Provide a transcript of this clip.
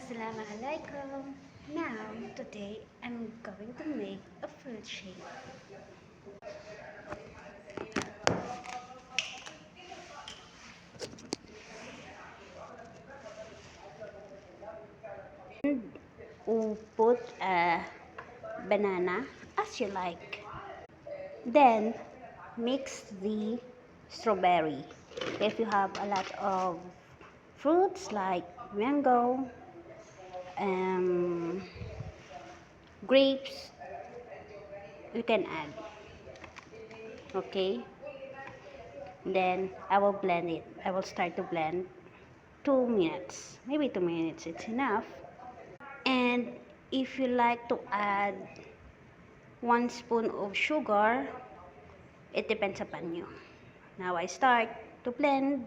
Assalamualaikum. Now, today I'm going to make a fruit shake. And we'll put a banana as you like. Then mix the strawberry. If you have a lot of fruits like mango, um, grapes, you can add. Okay, then I will blend it. I will start to blend 2 minutes. Maybe 2 minutes it's enough. And if you like to add 1 spoon of sugar, it depends upon you. Now I start to blend.